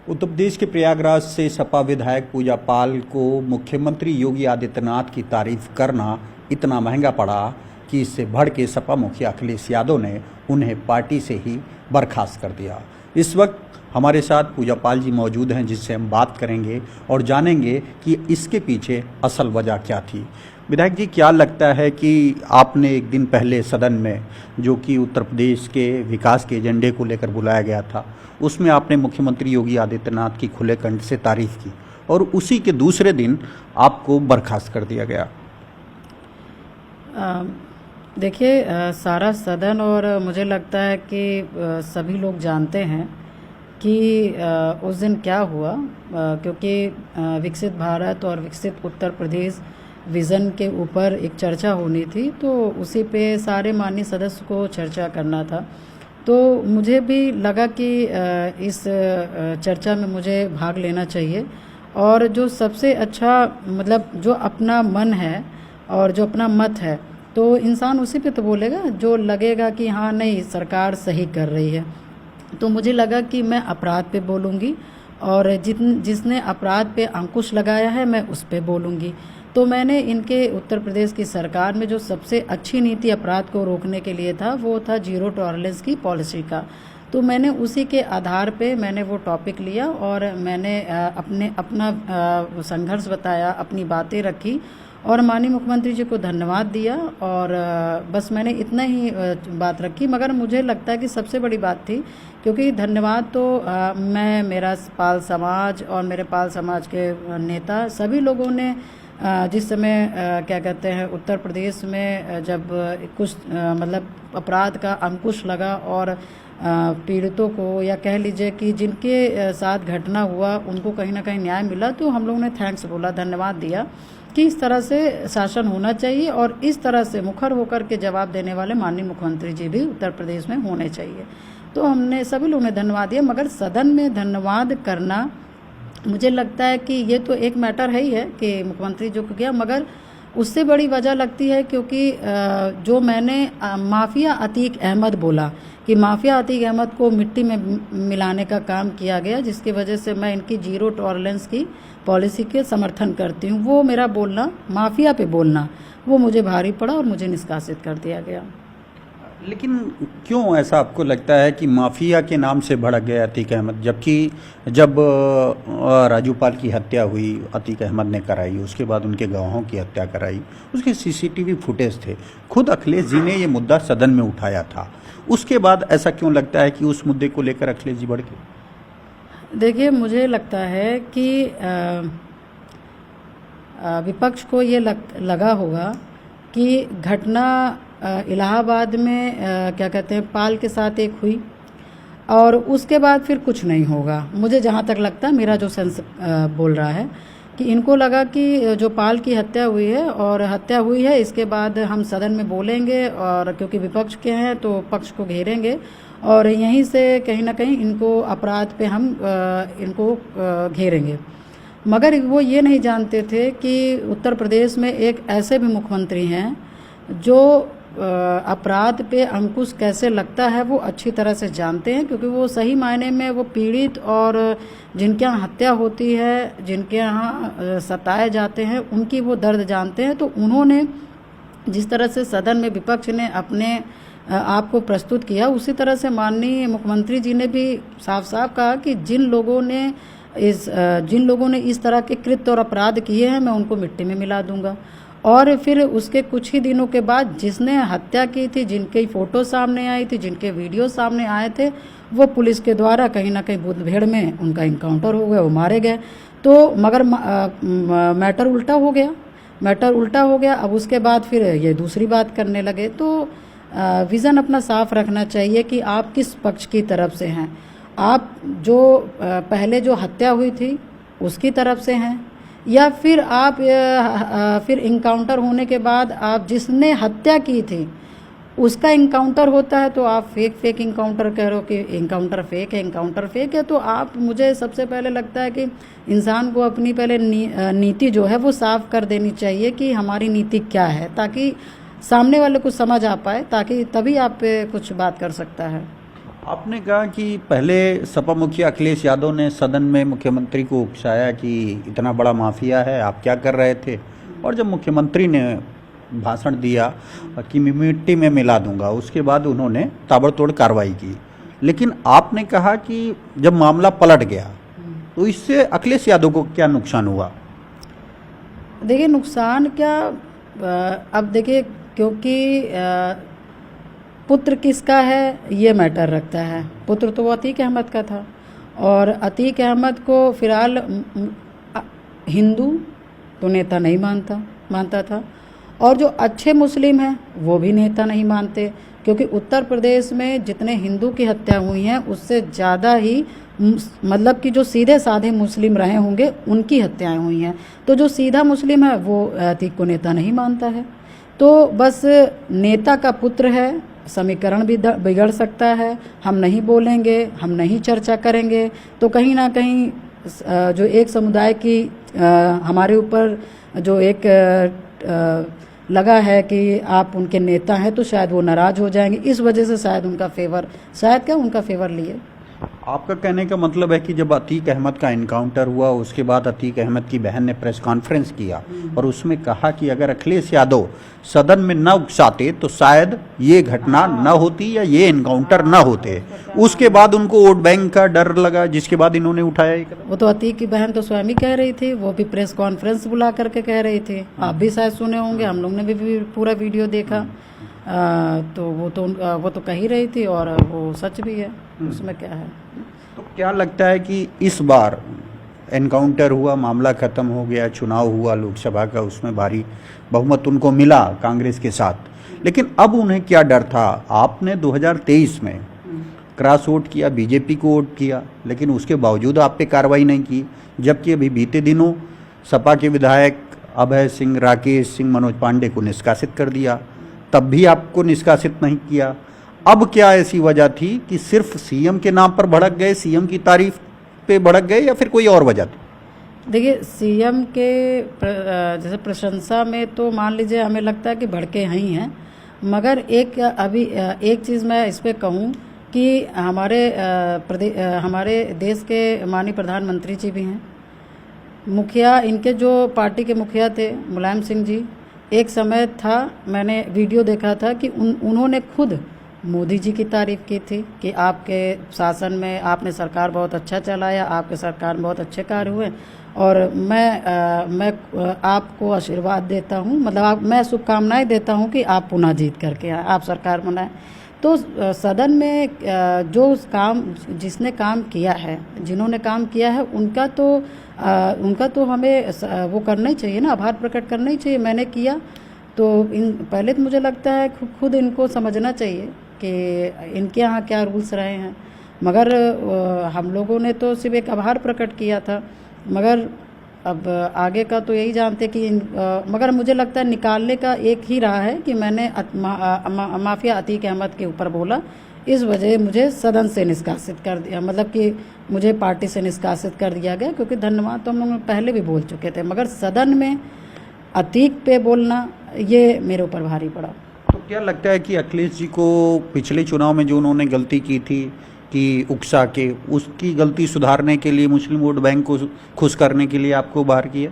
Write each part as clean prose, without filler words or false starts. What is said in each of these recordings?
उत्तर प्रदेश के प्रयागराज से सपा विधायक पूजा पाल को मुख्यमंत्री योगी आदित्यनाथ की तारीफ करना इतना महंगा पड़ा कि इससे भड़ के सपा मुखिया अखिलेश यादव ने उन्हें पार्टी से ही बर्खास्त कर दिया। इस वक्त हमारे साथ पूजा पाल जी मौजूद हैं, जिससे हम बात करेंगे और जानेंगे कि इसके पीछे असल वजह क्या थी। विधायक जी, क्या लगता है कि आपने एक दिन पहले सदन में, जो कि उत्तर प्रदेश के विकास के एजेंडे को लेकर बुलाया गया था, उसमें आपने मुख्यमंत्री योगी आदित्यनाथ की खुले कंठ से तारीफ की और उसी के दूसरे दिन आपको बर्खास्त कर दिया गया। देखिए, सारा सदन और मुझे लगता है कि सभी लोग जानते हैं कि उस दिन क्या हुआ, क्योंकि विकसित भारत और विकसित उत्तर प्रदेश विज़न के ऊपर एक चर्चा होनी थी, तो उसी पे सारे माननीय सदस्य को चर्चा करना था। तो मुझे भी लगा कि इस चर्चा में मुझे भाग लेना चाहिए और जो सबसे अच्छा, मतलब जो अपना मन है और जो अपना मत है, तो इंसान उसी पे तो बोलेगा जो लगेगा कि हाँ नहीं, सरकार सही कर रही है। तो मुझे लगा कि मैं अपराध पे बोलूँगी और जिसने अपराध पे अंकुश लगाया है मैं उस पे बोलूँगी। तो मैंने इनके उत्तर प्रदेश की सरकार में जो सबसे अच्छी नीति अपराध को रोकने के लिए था, वो था जीरो टॉलरेंस की पॉलिसी का। तो मैंने उसी के आधार पे मैंने वो टॉपिक लिया और मैंने अपना संघर्ष बताया, अपनी बातें रखी और माननीय मुख्यमंत्री जी को धन्यवाद दिया और बस मैंने इतना ही बात रखी। मगर मुझे लगता है कि सबसे बड़ी बात थी, क्योंकि धन्यवाद तो मैं, मेरा पाल समाज और मेरे पाल समाज के नेता सभी लोगों ने जिस समय क्या कहते हैं, उत्तर प्रदेश में जब कुछ मतलब अपराध का अंकुश लगा और पीड़ितों को, या कह लीजिए कि जिनके साथ घटना हुआ, उनको कहीं ना कहीं न्याय मिला, तो हम लोगों ने थैंक्स बोला, धन्यवाद दिया कि इस तरह से शासन होना चाहिए और इस तरह से मुखर होकर के जवाब देने वाले माननीय मुख्यमंत्री जी भी उत्तर प्रदेश में होने चाहिए। तो हमने सभी लोगों ने धन्यवाद दिया। मगर सदन में धन्यवाद करना, मुझे लगता है कि ये तो एक मैटर है ही है कि मुख्यमंत्री जो किया, मगर उससे बड़ी वजह लगती है क्योंकि जो मैंने माफिया अतीक अहमद बोला कि माफिया अतीक अहमद को मिट्टी में मिलाने का काम किया गया, जिसकी वजह से मैं इनकी जीरो टॉलरेंस की पॉलिसी के समर्थन करती हूँ। वो मेरा बोलना, माफिया पे बोलना, वो मुझे भारी पड़ा और मुझे निष्कासित कर दिया गया। लेकिन क्यों ऐसा आपको लगता है कि माफिया के नाम से भड़क गया अतीक अहमद, जबकि जब राजू पाल की हत्या हुई, अतीक अहमद ने कराई, उसके बाद उनके गवाहों की हत्या कराई, उसके सीसीटीवी फुटेज थे, खुद अखिलेश जी ने ये मुद्दा सदन में उठाया था, उसके बाद ऐसा क्यों लगता है कि उस मुद्दे को लेकर अखिलेश जी भड़के? देखिए, मुझे लगता है कि विपक्ष को ये लगा होगा कि घटना इलाहाबाद में क्या कहते हैं, पाल के साथ एक हुई और उसके बाद फिर कुछ नहीं होगा। मुझे जहाँ तक लगता है, मेरा जो सेंस बोल रहा है कि इनको लगा कि जो पाल की हत्या हुई है और हत्या हुई है, इसके बाद हम सदन में बोलेंगे और क्योंकि विपक्ष के हैं तो पक्ष को घेरेंगे और यहीं से कहीं ना कहीं इनको अपराध पे हम इनको घेरेंगे। मगर वो ये नहीं जानते थे कि उत्तर प्रदेश में एक ऐसे भी मुख्यमंत्री हैं जो अपराध पे अंकुश कैसे लगता है वो अच्छी तरह से जानते हैं, क्योंकि वो सही मायने में वो पीड़ित और जिनके यहाँ हत्या होती है, जिनके यहाँ सताए जाते हैं, उनकी वो दर्द जानते हैं। तो उन्होंने जिस तरह से सदन में विपक्ष ने अपने आप को प्रस्तुत किया, उसी तरह से माननीय मुख्यमंत्री जी ने भी साफ साफ कहा कि जिन लोगों ने इस तरह के कृत्य और अपराध किए हैं, मैं उनको मिट्टी में मिला दूंगा। और फिर उसके कुछ ही दिनों के बाद जिसने हत्या की थी, जिनकी फ़ोटो सामने आई थी, जिनके वीडियो सामने आए थे, वो पुलिस के द्वारा कहीं ना कहीं मुठभेड़ में उनका इनकाउंटर हो गया, वो मारे गए। तो मगर मैटर उल्टा हो गया। अब उसके बाद फिर ये दूसरी बात करने लगे। तो विज़न अपना साफ रखना चाहिए कि आप किस पक्ष की तरफ से हैं। आप जो पहले जो हत्या हुई थी उसकी तरफ से हैं, या फिर आप फिर इनकाउंटर होने के बाद आप जिसने हत्या की थी उसका इनकाउंटर होता है तो आप फेक इनकाउंटर कह रहे हो कि इनकाउंटर फेक है। तो आप, मुझे सबसे पहले लगता है कि इंसान को अपनी पहले नीति जो है वो साफ कर देनी चाहिए कि हमारी नीति क्या है, ताकि सामने वाले को समझ आ पाए, ताकि तभी आप पे कुछ बात कर सकता है। आपने कहा कि पहले सपा मुखिया अखिलेश यादव ने सदन में मुख्यमंत्री को उकसाया कि इतना बड़ा माफिया है, आप क्या कर रहे थे। और जब मुख्यमंत्री ने भाषण दिया कि मैं मिट्टी में मिला दूंगा, उसके बाद उन्होंने ताबड़तोड़ कार्रवाई की। लेकिन आपने कहा कि जब मामला पलट गया तो इससे अखिलेश यादव को क्या नुकसान हुआ? देखिए नुकसान क्या, अब देखिए क्योंकि पुत्र किसका है ये मैटर रखता है। पुत्र तो वो अतीक अहमद का था और अतीक अहमद को फिलहाल हिंदू तो नेता नहीं मानता था और जो अच्छे मुस्लिम हैं वो भी नेता नहीं मानते, क्योंकि उत्तर प्रदेश में जितने हिंदू की हत्या हुई हैं उससे ज़्यादा ही मतलब कि जो सीधे साधे मुस्लिम रहे होंगे उनकी हत्याएं हुई हैं। तो जो सीधा मुस्लिम है वो अतीक को नेता नहीं मानता है। तो बस नेता का पुत्र है, समीकरण भी बिगड़ सकता है। हम नहीं बोलेंगे, हम नहीं चर्चा करेंगे तो कहीं ना कहीं जो एक समुदाय की हमारे ऊपर जो एक लगा है कि आप उनके नेता हैं तो शायद वो नाराज़ हो जाएंगे, इस वजह से शायद उनका फेवर लिए। आपका कहने का मतलब है कि जब अतीक अहमद का इनकाउंटर हुआ उसके बाद अतीक अहमद की बहन ने प्रेस कॉन्फ्रेंस किया और उसमें कहा कि अगर अखिलेश यादव सदन में न उकसाते तो शायद ये घटना न होती या ये इनकाउंटर न होते। उसके बाद उनको वोट बैंक का डर लगा, जिसके बाद इन्होंने उठाया ये कदम। वो तो अतीक की बहन तो स्वयं ही कह रही थी, वो भी प्रेस कॉन्फ्रेंस बुला करके कह रही थी। आप भी शायद सुने होंगे, हम लोग ने भी पूरा वीडियो देखा। तो वो तो कह ही रही थी और वो सच भी है, उसमें क्या है। तो क्या लगता है कि इस बार एनकाउंटर हुआ, मामला खत्म हो गया, चुनाव हुआ लोकसभा का, उसमें भारी बहुमत उनको मिला कांग्रेस के साथ, लेकिन अब उन्हें क्या डर था? आपने 2023 में क्रॉस वोट किया, बीजेपी को वोट किया, लेकिन उसके बावजूद आप पे कार्रवाई नहीं की। जबकि अभी बीते दिनों सपा के विधायक अभय सिंह, राकेश सिंह, मनोज पांडे को निष्कासित कर दिया, तब भी आपको निष्कासित नहीं किया। अब क्या ऐसी वजह थी कि सिर्फ सीएम के नाम पर भड़क गए, सीएम की तारीफ पे भड़क गए, या फिर कोई और वजह थी? देखिए सीएम के जैसे प्रशंसा में तो मान लीजिए हमें लगता है कि भड़के ही हैं, मगर एक चीज़ मैं इस पे कहूँ कि हमारे देश के माननीय प्रधानमंत्री जी भी हैं, मुखिया इनके जो पार्टी के मुखिया थे मुलायम सिंह जी, एक समय था मैंने वीडियो देखा था कि उन्होंने खुद मोदी जी की तारीफ़ की थी कि आपके शासन में आपने सरकार बहुत अच्छा चलाया, आपके सरकार में बहुत अच्छे कार्य हुए और मैं आपको आशीर्वाद देता हूँ, मतलब मैं शुभकामनाएं देता हूँ कि आप पुनः जीत करके आए, आप सरकार बनाएं। तो सदन में जिसने काम किया है, जिन्होंने काम किया है उनका तो हमें वो करना ही चाहिए ना, आभार प्रकट करना ही चाहिए। मैंने किया तो पहले तो मुझे लगता है खुद इनको समझना चाहिए कि इनके यहाँ क्या रूल्स रहे हैं, मगर हम लोगों ने तो सिर्फ एक आभार प्रकट किया था। मगर अब आगे का तो यही जानते कि मगर मुझे लगता है निकालने का एक ही रहा है कि मैंने माफिया अतीक अहमद के ऊपर बोला, इस वजह मुझे सदन से निष्कासित कर दिया, मतलब कि मुझे पार्टी से निष्कासित कर दिया गया, क्योंकि धन्यवाद तो हम लोग पहले भी बोल चुके थे, मगर सदन में अतीक पे बोलना ये मेरे ऊपर भारी पड़ा। तो क्या लगता है कि अखिलेश जी को पिछले चुनाव में जो उन्होंने गलती की थी कि उकसा के, उसकी गलती सुधारने के लिए, मुस्लिम वोट बैंक को खुश करने के लिए आपको बाहर किया?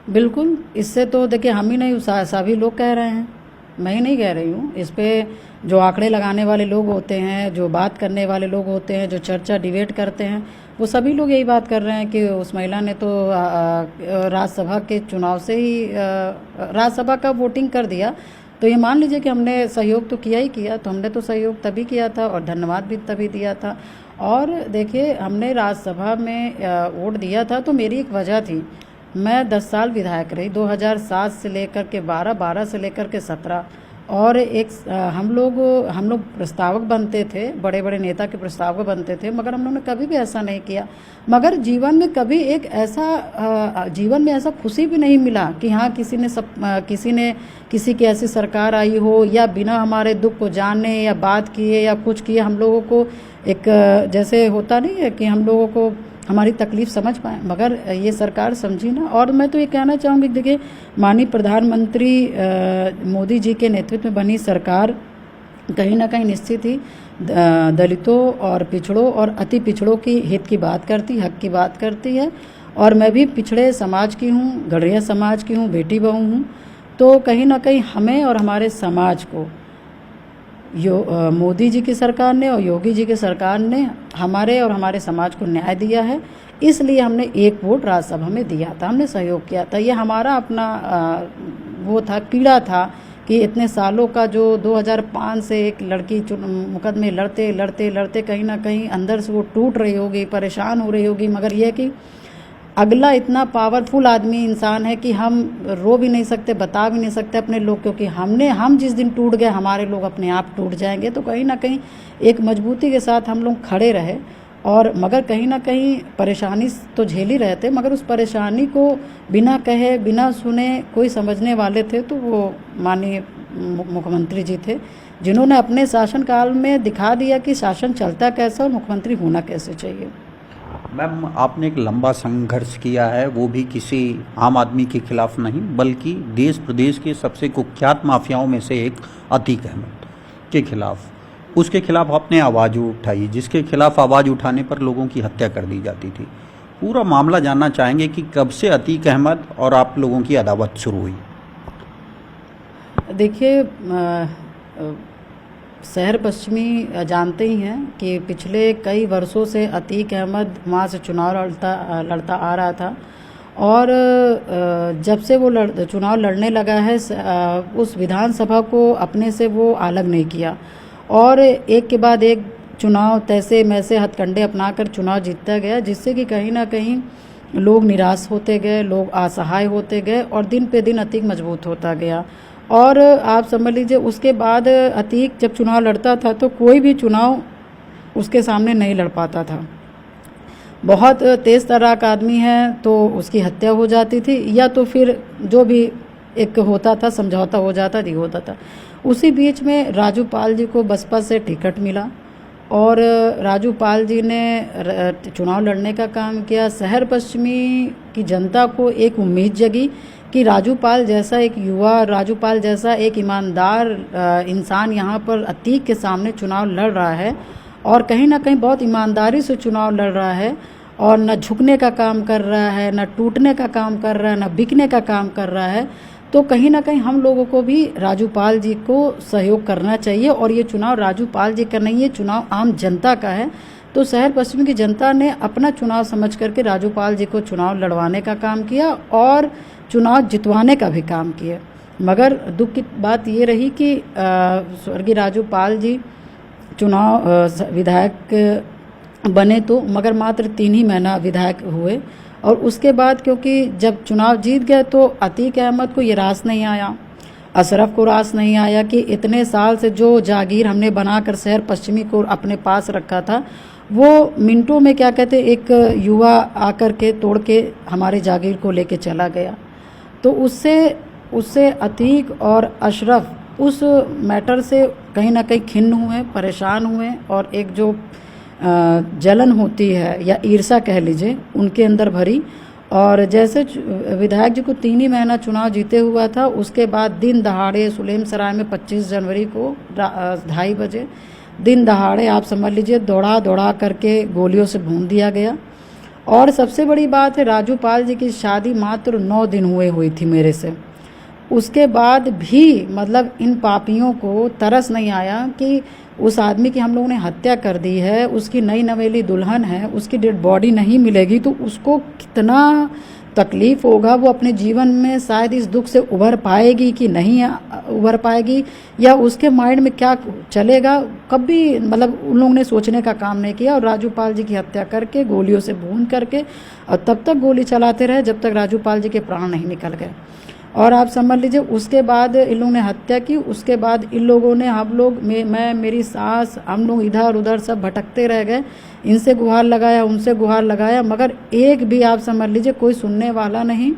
बिल्कुल, इससे तो देखिए हम ही नहीं, सभी लोग कह रहे हैं, मैं ही नहीं कह रही हूँ। इस पे जो आंकड़े लगाने वाले लोग होते हैं, जो बात करने वाले लोग होते हैं, जो चर्चा डिबेट करते हैं, वो सभी लोग यही बात कर रहे हैं कि उस महिला ने तो राज्यसभा के चुनाव से ही राज्यसभा का वोटिंग कर दिया। तो ये मान लीजिए कि हमने सहयोग तो किया ही किया, तो हमने तो सहयोग तभी किया था और धन्यवाद भी तभी दिया था। और देखिए हमने राज्यसभा में वोट दिया था तो मेरी एक वजह थी, मैं 10 साल विधायक रही, 2007 से लेकर के 12 से लेकर के 17, और हम लोग प्रस्तावक बनते थे, बड़े बड़े नेता के प्रस्तावक बनते थे, मगर हम लोगों ने कभी भी ऐसा नहीं किया। मगर जीवन में कभी जीवन में ऐसा खुशी भी नहीं मिला कि हाँ किसी की ऐसी सरकार आई हो, या बिना हमारे दुख को जाने या बात किए या कुछ किए हम लोगों को एक जैसे होता नहीं है कि हम लोगों को हमारी तकलीफ़ समझ पाए, मगर ये सरकार समझी ना। और मैं तो ये कहना चाहूँगी, देखिए माननीय प्रधानमंत्री मोदी जी के नेतृत्व में बनी सरकार कहीं ना कहीं निश्चित ही दलितों और पिछड़ों और अति पिछड़ों की हित की बात करती, हक की बात करती है। और मैं भी पिछड़े समाज की हूँ, गढ़िया समाज की हूँ, बेटी बहू हूँ। तो कहीं ना कहीं हमें और हमारे समाज को मोदी जी की सरकार ने और योगी जी की सरकार ने हमारे और हमारे समाज को न्याय दिया है, इसलिए हमने एक वोट राज्यसभा में दिया था, हमने सहयोग किया था। ये हमारा अपना वो था, पीड़ा था कि इतने सालों का जो 2005 से एक लड़की मुकदमे लड़ते लड़ते लड़ते कहीं ना कहीं अंदर से वो टूट रही होगी, परेशान हो रही होगी, मगर यह कि अगला इतना पावरफुल आदमी इंसान है कि हम रो भी नहीं सकते, बता भी नहीं सकते अपने लोग, क्योंकि हम जिस दिन टूट गए हमारे लोग अपने आप टूट जाएंगे। तो कहीं ना कहीं एक मजबूती के साथ हम लोग खड़े रहे, और मगर कहीं ना कहीं परेशानी तो झेल ही रहे थे, मगर उस परेशानी को बिना कहे बिना सुने कोई समझने वाले थे तो वो माननीय मुख्यमंत्री जी थे, जिन्होंने अपने शासनकाल में दिखा दिया कि शासन चलता कैसा और मुख्यमंत्री होना कैसे चाहिए। मैम, आपने एक लंबा संघर्ष किया है, वो भी किसी आम आदमी के खिलाफ नहीं बल्कि देश प्रदेश के सबसे कुख्यात माफियाओं में से एक अतीक अहमद के खिलाफ। उसके खिलाफ आपने आवाज़ उठाई, जिसके खिलाफ आवाज़ उठाने पर लोगों की हत्या कर दी जाती थी। पूरा मामला जानना चाहेंगे कि कब से अतीक अहमद और आप लोगों की अदावत शुरू हुई। देखिए, शहर पश्चिमी जानते ही हैं कि पिछले कई वर्षों से अतीक अहमद वहाँ से चुनाव लड़ता आ रहा था, और जब से वो चुनाव लड़ने लगा है उस विधानसभा को अपने से वो अलग नहीं किया, और एक के बाद एक चुनाव तैसे मैसे हथकंडे अपनाकर चुनाव जीतता गया, जिससे कि कहीं ना कहीं लोग निराश होते गए, लोग असहाय होते गए, और दिन पे दिन अतीक मजबूत होता गया। और आप समझ लीजिए उसके बाद अतीक जब चुनाव लड़ता था तो कोई भी चुनाव उसके सामने नहीं लड़ पाता था। बहुत तेज़ तरह का आदमी है तो उसकी हत्या हो जाती थी, या तो फिर जो भी एक होता था समझौता हो जाता थी होता था। उसी बीच में राजू पाल जी को बसपा से टिकट मिला, और राजू पाल जी ने चुनाव लड़ने का काम किया। शहर पश्चिमी की जनता को एक उम्मीद जगी कि राजू पाल जैसा एक युवा, राजू पाल जैसा एक ईमानदार इंसान यहाँ पर अतीक के सामने चुनाव लड़ रहा है, और कहीं ना कहीं बहुत ईमानदारी से चुनाव लड़ रहा है, और न झुकने का काम कर रहा है, न टूटने का काम कर रहा है, न बिकने का काम कर रहा है। तो कहीं ना कहीं हम लोगों को भी राजू पाल जी को सहयोग करना चाहिए, और ये चुनाव राजू पाल जी का नहीं है, चुनाव आम जनता का है। तो शहर पश्चिम की जनता ने अपना चुनाव समझ करके राजू पाल जी को चुनाव लड़वाने का काम किया और चुनाव जितवाने का भी काम किया। मगर दुख की बात ये रही कि स्वर्गीय राजू पाल जी चुनाव विधायक बने तो मगर मात्र 3 ही महीना विधायक हुए, और उसके बाद क्योंकि जब चुनाव जीत गए तो अतीक अहमद को ये रास नहीं आया, अशरफ को रास नहीं आया कि इतने साल से जो जागीर हमने बनाकर शहर पश्चिमी को अपने पास रखा था, वो मिनटों में क्या कहते एक युवा आकर के तोड़ के हमारे जागीर को लेके चला गया। तो उससे अतीक और अशरफ उस मैटर से कहीं ना कहीं खिन्न हुए, परेशान हुए, और एक जो जलन होती है या ईर्ष्या कह लीजिए उनके अंदर भरी। और जैसे विधायक जी को 3 ही महीना चुनाव जीते हुआ था, उसके बाद दिन दहाड़े सुलेम सराय में 25 जनवरी को 2:30 बजे दिन दहाड़े आप समझ लीजिए दौड़ा करके गोलियों से भून दिया गया। और सबसे बड़ी बात है, राजू पाल जी की शादी मात्र 9 दिन हुई थी मेरे से। उसके बाद भी मतलब इन पापियों को तरस नहीं आया कि उस आदमी की हम लोगों ने हत्या कर दी है, उसकी नई नवेली दुल्हन है, उसकी डेड बॉडी नहीं मिलेगी तो उसको कितना तकलीफ होगा, वो अपने जीवन में शायद इस दुख से उभर पाएगी कि नहीं उभर पाएगी, या उसके माइंड में क्या चलेगा, कभी मतलब उन लोगों ने सोचने का काम नहीं किया। और राजू पाल जी की हत्या करके गोलियों से भून करके और तब तक गोली चलाते रहे जब तक राजू पाल जी के प्राण नहीं निकल गए। और आप समझ लीजिए उसके बाद इन लोगों ने हत्या की, उसके बाद इन लोगों ने हम लोग मैं मेरी सास हम लोग इधर उधर सब भटकते रह गए, इनसे गुहार लगाया उनसे गुहार लगाया, मगर एक भी आप समझ लीजिए कोई सुनने वाला नहीं,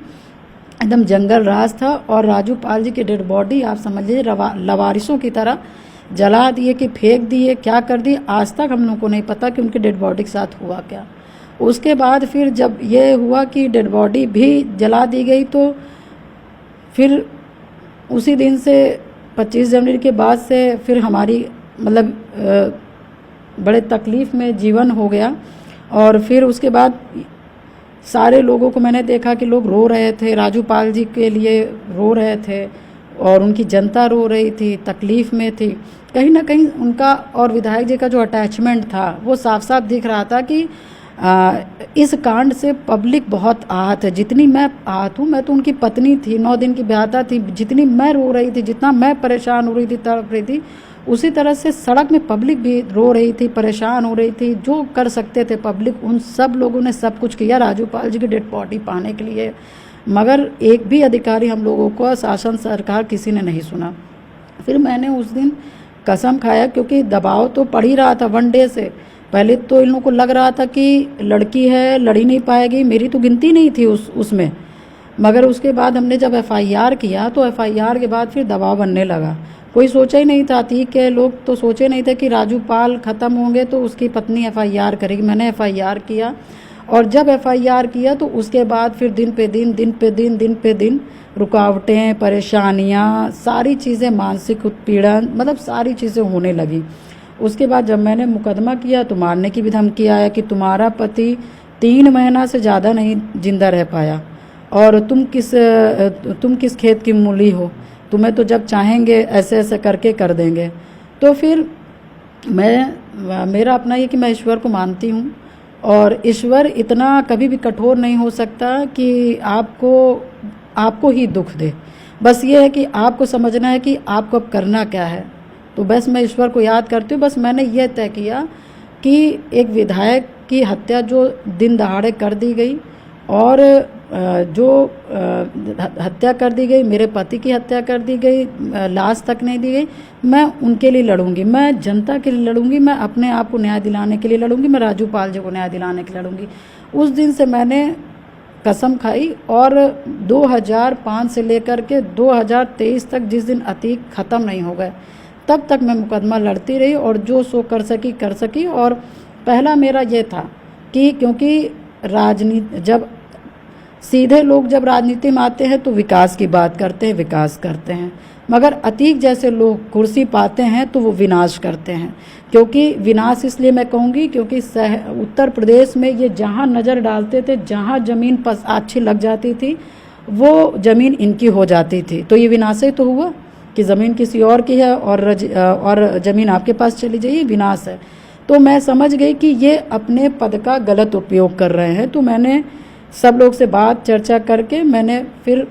एकदम जंगल राज था। और राजू पाल जी की डेड बॉडी आप समझ लीजिए लवारिसों की तरह जला दिए कि फेंक दिए, क्या कर दिए, आज तक हम लोग को नहीं पता कि उनकी डेड बॉडी के साथ हुआ क्या। उसके बाद फिर जब ये हुआ कि डेड बॉडी भी जला दी गई, तो फिर उसी दिन से 25 जनवरी के बाद से फिर हमारी मतलब बड़े तकलीफ़ में जीवन हो गया। और फिर उसके बाद सारे लोगों को मैंने देखा कि लोग रो रहे थे, राजू पाल जी के लिए रो रहे थे और उनकी जनता रो रही थी, तकलीफ़ में थी। कहीं ना कहीं उनका और विधायक जी का जो अटैचमेंट था वो साफ साफ दिख रहा था कि इस कांड से पब्लिक बहुत आहत है। जितनी मैं आहत हूँ, मैं तो उनकी पत्नी थी, 9 दिन की ब्याहता थी, जितनी मैं रो रही थी, जितना मैं परेशान हो रही थी, तड़प रही थी, उसी तरह से सड़क में पब्लिक भी रो रही थी, परेशान हो रही थी। जो कर सकते थे पब्लिक, उन सब लोगों ने सब कुछ किया राजू पाल जी की डेड बॉडी पाने के लिए, मगर एक भी अधिकारी हम लोगों को, शासन सरकार किसी ने नहीं सुना। फिर मैंने उस दिन कसम खाया, क्योंकि दबाव तो पड़ ही रहा था 1 डे से। पहले तो इन लोगों को लग रहा था कि लड़की है, लड़ ही नहीं पाएगी, मेरी तो गिनती नहीं थी उसमें। मगर उसके बाद हमने जब FIR किया तो FIR के बाद फिर दबाव बनने लगा। कोई सोचा ही नहीं था, अतीक के लोग तो सोचे नहीं थे कि राजू पाल ख़त्म होंगे तो उसकी पत्नी FIR करेगी। मैंने FIR किया, और जब FIR किया तो उसके बाद फिर दिन पे दिन रुकावटें, परेशानियां, सारी चीज़ें, मानसिक उत्पीड़न, मतलब सारी चीज़ें होने लगी। उसके बाद जब मैंने मुकदमा किया तो मारने की भी धमकी आया कि तुम्हारा पति 3 महीना से ज़्यादा नहीं जिंदा रह पाया, और तुम किस खेत की मूली हो, तुम्हें तो जब चाहेंगे ऐसे ऐसे करके कर देंगे। तो फिर मेरा अपना ये कि मैं ईश्वर को मानती हूँ, और ईश्वर इतना कभी भी कठोर नहीं हो सकता कि आपको ही दुख दे। बस ये है कि आपको समझना है कि आपको अब करना क्या है। तो बस मैं ईश्वर को याद करती हूँ। बस मैंने यह तय किया कि एक विधायक की हत्या जो दिन दहाड़े कर दी गई, और जो हत्या कर दी गई, मेरे पति की हत्या कर दी गई, लाश तक नहीं दी गई, मैं उनके लिए लड़ूंगी, मैं जनता के लिए लड़ूंगी, मैं अपने आप को न्याय दिलाने के लिए लड़ूंगी, मैं राजू पाल जी को न्याय दिलाने के लिए लड़ूंगी। उस दिन से मैंने कसम खाई, और 2005 से लेकर के 2023 तक, जिस दिन अतीक ख़त्म नहीं हो गए, तब तक मैं मुकदमा लड़ती रही, और जो सो कर सकी। और पहला मेरा ये था कि क्योंकि राजनीति, जब सीधे लोग जब राजनीति में आते हैं तो विकास की बात करते हैं, विकास करते हैं, मगर अतीक जैसे लोग कुर्सी पाते हैं तो वो विनाश करते हैं। क्योंकि विनाश इसलिए मैं कहूँगी क्योंकि उत्तर प्रदेश में ये जहाँ नज़र डालते थे, जहाँ ज़मीन अच्छी लग जाती थी, वो ज़मीन इनकी हो जाती थी। तो ये विनाश ही तो हुआ कि ज़मीन किसी और की है और ज़मीन आपके पास चली जाइए, विनाश है। तो मैं समझ गई कि ये अपने पद का गलत उपयोग कर रहे हैं। तो मैंने सब लोग से बात चर्चा करके मैंने फिर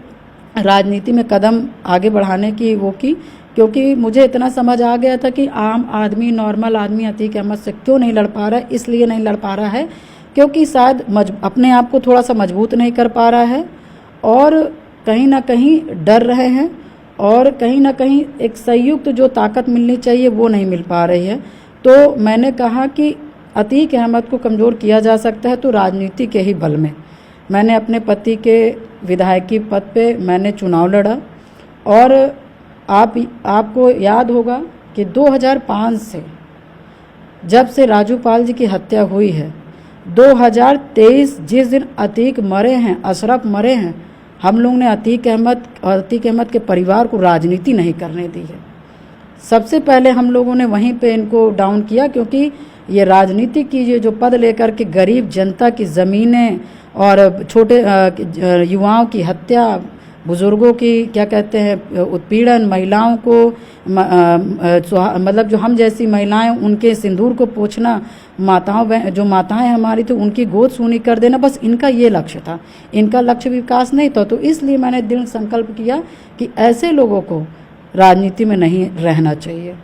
राजनीति में कदम आगे बढ़ाने की वो की, क्योंकि मुझे इतना समझ आ गया था कि आम आदमी, नॉर्मल आदमी अतीक अहमद से क्यों नहीं लड़ पा रहा है। इसलिए नहीं लड़ पा रहा है क्योंकि शायद अपने आप को थोड़ा सा मजबूत नहीं कर पा रहा है, और कहीं ना कहीं डर रहे हैं, और कहीं ना कहीं एक संयुक्त जो ताकत मिलनी चाहिए वो नहीं मिल पा रही है। तो मैंने कहा कि अतीक अहमद को कमज़ोर किया जा सकता है तो राजनीति के ही बल में। मैंने अपने पति के विधायकी पद पे मैंने चुनाव लड़ा, और आपको याद होगा कि 2005 से जब से राजू पाल जी की हत्या हुई है, 2023 जिस दिन अतीक मरे हैं, अशरफ मरे हैं, हम लोग ने अतीक अहमद के परिवार को राजनीति नहीं करने दी है। सबसे पहले हम लोगों ने वहीं पे इनको डाउन किया, क्योंकि ये राजनीति की ये जो पद लेकर के गरीब जनता की ज़मीनें और छोटे युवाओं की हत्या, बुज़ुर्गों की क्या कहते हैं उत्पीड़न, महिलाओं को मतलब जो हम जैसी महिलाएं उनके सिंदूर को पोंछना, जो माताएं हमारी थी उनकी गोद सूनी कर देना, बस इनका ये लक्ष्य था। इनका लक्ष्य विकास नहीं था। तो इसलिए मैंने दृढ़ संकल्प किया कि ऐसे लोगों को राजनीति में नहीं रहना चाहिए।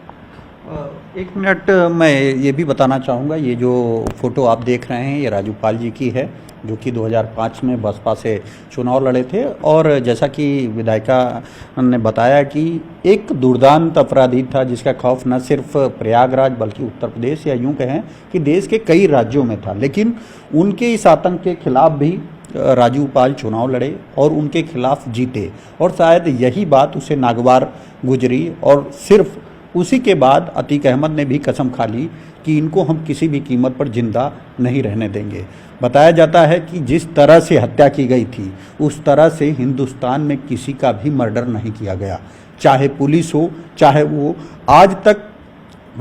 1 मिनट मैं ये भी बताना चाहूँगा, ये जो फ़ोटो आप देख रहे हैं ये राजू पाल जी की है, जो कि 2005 में बसपा से चुनाव लड़े थे। और जैसा कि विधायिका ने बताया कि एक दुर्दांत अपराधी था जिसका खौफ न सिर्फ प्रयागराज बल्कि उत्तर प्रदेश या यूँ कहें कि देश के कई राज्यों में था, लेकिन उनके इस आतंक के खिलाफ भी राजू पाल चुनाव लड़े और उनके खिलाफ जीते, और शायद यही बात उसे नागवार गुजरी। और सिर्फ उसी के बाद अतीक अहमद ने भी कसम खा ली कि इनको हम किसी भी कीमत पर जिंदा नहीं रहने देंगे। बताया जाता है कि जिस तरह से हत्या की गई थी उस तरह से हिंदुस्तान में किसी का भी मर्डर नहीं किया गया, चाहे पुलिस हो चाहे वो आज तक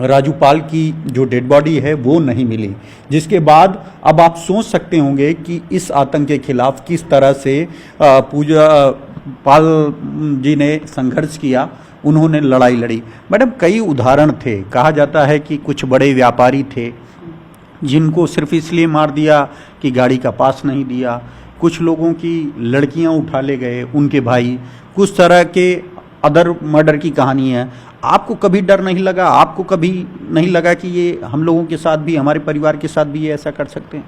राजूपाल की जो डेड बॉडी है वो नहीं मिली, जिसके बाद अब आप सोच सकते होंगे कि इस आतंक के खिलाफ किस तरह से पूजा पाल जी ने संघर्ष किया, उन्होंने लड़ाई लड़ी। मैडम, कई उदाहरण थे, कहा जाता है कि कुछ बड़े व्यापारी थे जिनको सिर्फ इसलिए मार दिया कि गाड़ी का पास नहीं दिया, कुछ लोगों की लड़कियां उठा ले गए उनके भाई, कुछ तरह के अदर मर्डर की कहानी है। आपको कभी डर नहीं लगा, आपको कभी नहीं लगा कि ये हम लोगों के साथ भी, हमारे परिवार के साथ भी ये ऐसा कर सकते हैं?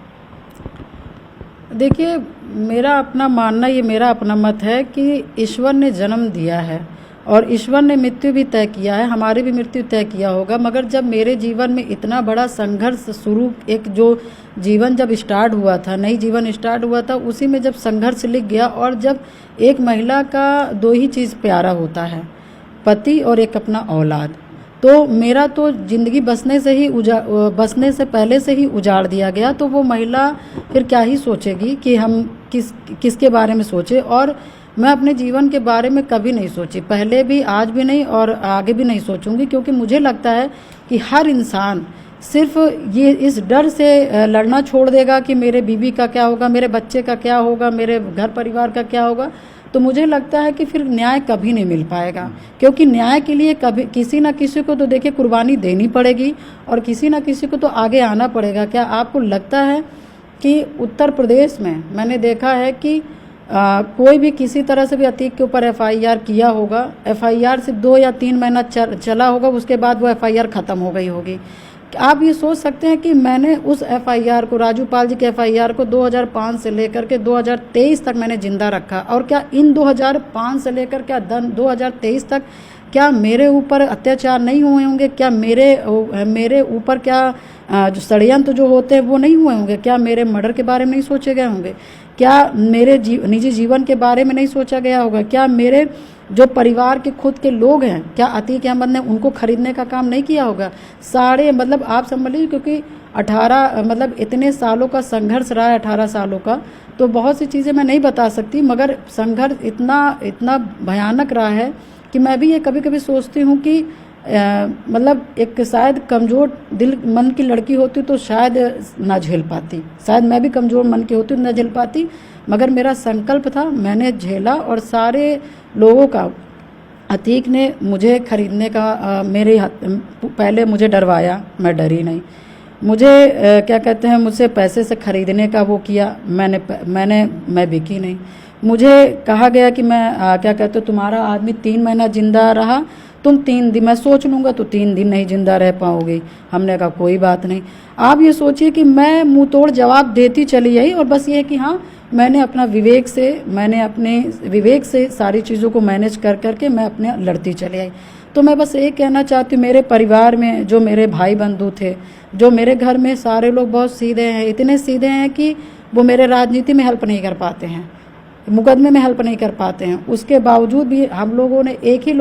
देखिए, मेरा अपना मानना, ये मेरा अपना मत है कि ईश्वर ने जन्म दिया है और ईश्वर ने मृत्यु भी तय किया है, हमारी भी मृत्यु तय किया होगा। मगर जब मेरे जीवन में इतना बड़ा संघर्ष शुरू, एक जो जीवन जब स्टार्ट हुआ था, नई जीवन स्टार्ट हुआ था, उसी में जब संघर्ष लिख गया, और जब एक महिला का दो ही चीज़ प्यारा होता है, पति और एक अपना औलाद, तो मेरा तो ज़िंदगी बसने से पहले से ही उजाड़ दिया गया। तो वो महिला फिर क्या ही सोचेगी कि हम किसके बारे में सोचे। और मैं अपने जीवन के बारे में कभी नहीं सोची, पहले भी, आज भी नहीं और आगे भी नहीं सोचूंगी, क्योंकि मुझे लगता है कि हर इंसान सिर्फ ये इस डर से लड़ना छोड़ देगा कि मेरे बीवी का क्या होगा, मेरे बच्चे का क्या होगा, मेरे घर परिवार का क्या होगा, तो मुझे लगता है कि फिर न्याय कभी नहीं मिल पाएगा। क्योंकि न्याय के लिए कभी किसी ना किसी को तो देखिए कुर्बानी देनी पड़ेगी और किसी ना किसी को तो आगे आना पड़ेगा। क्या आपको लगता है कि उत्तर प्रदेश में मैंने देखा है कि कोई भी किसी तरह से भी अतीक के ऊपर FIR किया होगा, FIR सिर्फ 2 या 3 महीना चला होगा, उसके बाद वो FIR ख़त्म हो गई होगी। आप ये सोच सकते हैं कि मैंने उस FIR को, राजूपाल जी के FIR को 2005 से लेकर के 2023 तक मैंने जिंदा रखा। और क्या इन 2005 से लेकर क्या 2023 तक क्या मेरे ऊपर अत्याचार नहीं हुए होंगे? क्या मेरे ऊपर क्या जो षड्यंत्र जो होते हैं वो नहीं हुए होंगे? क्या मेरे मर्डर के बारे में नहीं सोचे गए होंगे? क्या मेरे निजी जीवन के बारे में नहीं सोचा गया होगा? क्या मेरे जो परिवार के खुद के लोग हैं, क्या अतीक अहमद ने उनको खरीदने का काम नहीं किया होगा? सारे, मतलब आप समझ लीजिए, क्योंकि 18 मतलब इतने सालों का संघर्ष रहा है, 18 सालों का, तो बहुत सी चीज़ें मैं नहीं बता सकती, मगर संघर्ष इतना भयानक रहा है कि मैं भी ये कभी कभी सोचती हूँ कि मतलब एक शायद कमज़ोर दिल मन की लड़की होती तो शायद ना झेल पाती, शायद मैं भी कमज़ोर मन की होती ना झेल पाती, मगर मेरा संकल्प था, मैंने झेला। और सारे लोगों का, अतीक ने मुझे खरीदने का मेरे पहले मुझे डरवाया, मैं डरी नहीं। मुझे क्या कहते हैं, मुझसे पैसे से खरीदने का वो किया, मैं बिकी नहीं। मुझे कहा गया कि मैं क्या कहते हो, तुम्हारा आदमी 3 महीना जिंदा रहा, तुम 3 दिन, मैं सोच लूँगा तो 3 दिन नहीं जिंदा रह पाओगे। हमने कहा कोई बात नहीं। आप ये सोचिए कि मैं मुंह तोड़ जवाब देती चली आई, और बस ये है कि हाँ, मैंने अपने विवेक से सारी चीज़ों को मैनेज कर करके मैं अपने लड़ती चली आई। तो मैं बस ये कहना चाहती हूँ, मेरे परिवार में जो मेरे भाई बंधु थे, जो मेरे घर में सारे लोग बहुत सीधे हैं, इतने सीधे हैं कि वो मेरे राजनीति में हेल्प नहीं कर पाते हैं, मुकदमे में हेल्प नहीं कर पाते हैं। उसके बावजूद भी हम लोगों ने एक ही